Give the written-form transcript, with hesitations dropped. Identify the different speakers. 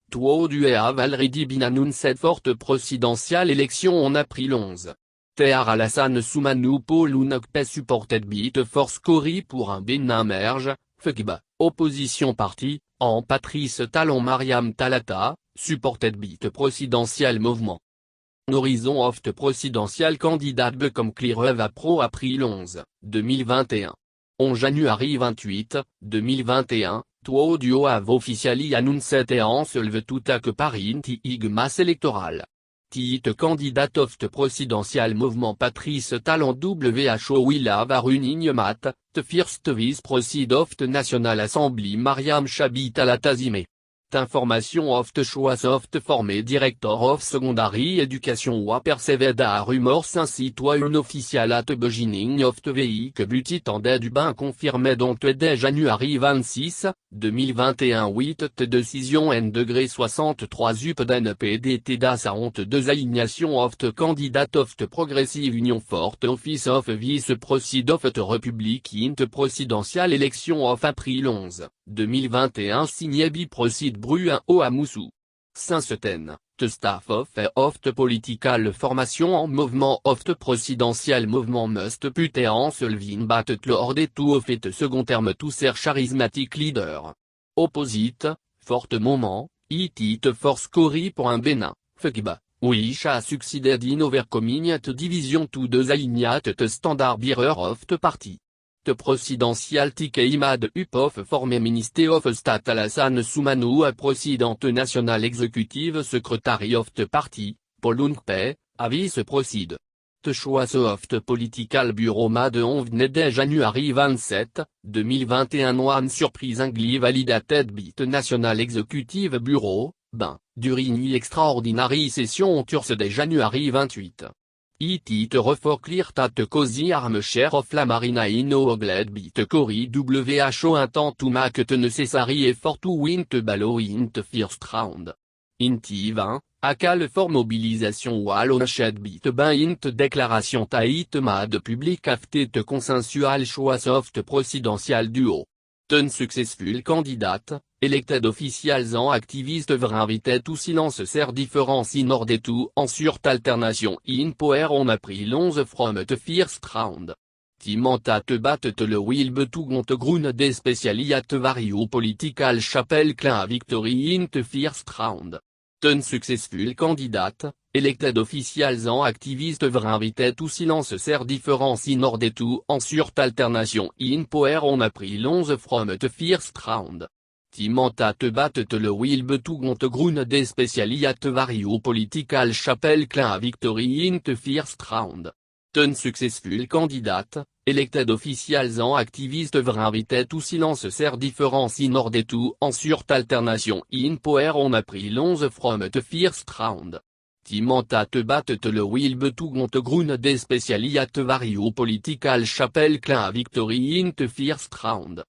Speaker 1: Tuo due have already been announced forte presidential election on April 11. Tear Alassane Soumanou Paul Ounokpe supported by Force Cori pour un Bénin merge, FECIB, opposition parti, en Patrice Talon Mariam Talata, supported by presidential movement. Horizon of the presidential candidate become clear à pro April 11, 2021. On January 28, 2021, Tuo duo have officially announced en selve tout que Paris mass électoral. Titre candidate of the presidential movement Patrice Talon WHO will have a running mate, the first vice president of the National Assembly Mariam Chabi Talatazime. Information of the choice of the former director of secondary education wa perceived a rumors ainsi toi une official at the beginning of the week but tendait du bain confirmé donc dès January 26, 2021 with the decision and degré 63 up den PDT das a honte deux alignation of the candidate of the progressive union forte office of vice president of the republic in the presidential election of April 11, 2021 signé bi proceed Bruin O à Moussou. Saint-Certain, the staff of the political formation en mouvement of the presidential movement must put en solving but lord tout au fait second terme tout ser charismatic leader. Opposite, forte moment, it force Cori pour un Bénin, FECIB, which a succeeded in overcoming at division to deux alignat the standard bearer of the party. The presidential ticket imad up of former Minister of State Alassane Soumanou a president national executive secretary of the party, Paul Ounokpe, a vice proceed. The choice of the political bureau mad on dès January 27, 2021 one surprisingly validated by the national executive bureau, during extraordinary session Thursday January 28. It refor clear tat cozy arm share of la marina no ogled bit Cori WHO intent to make the necessary effort to win the ballot in the first round. Inti 20, acal for mobilisation wall on shed bit int déclaration tait mad public after the consensual choice of the presidential duo. Ten successful candidate, elected officials en activiste invited to silence ser difference in order to ensure alternation in power on April 11 from the first round. Timanta te bat te le will betugont grun des speciali at vario political chapelle clin a victory in the first round. Ten successful candidate, elected officials en activiste invited to silence ser difference in order to ensure alternation in power on April 11 from the first round. Timanta te bat te le will betugont grun des speciali at vario political chapelle clin a victory in the first round. Ten successful candidate, elected officials en activiste invited to silence ser difference in order to ensure alternation in power on April 11 from the first round. Timanta te bat te le will betugont grun des speciali at vario political chapelle clin a victory in the first round.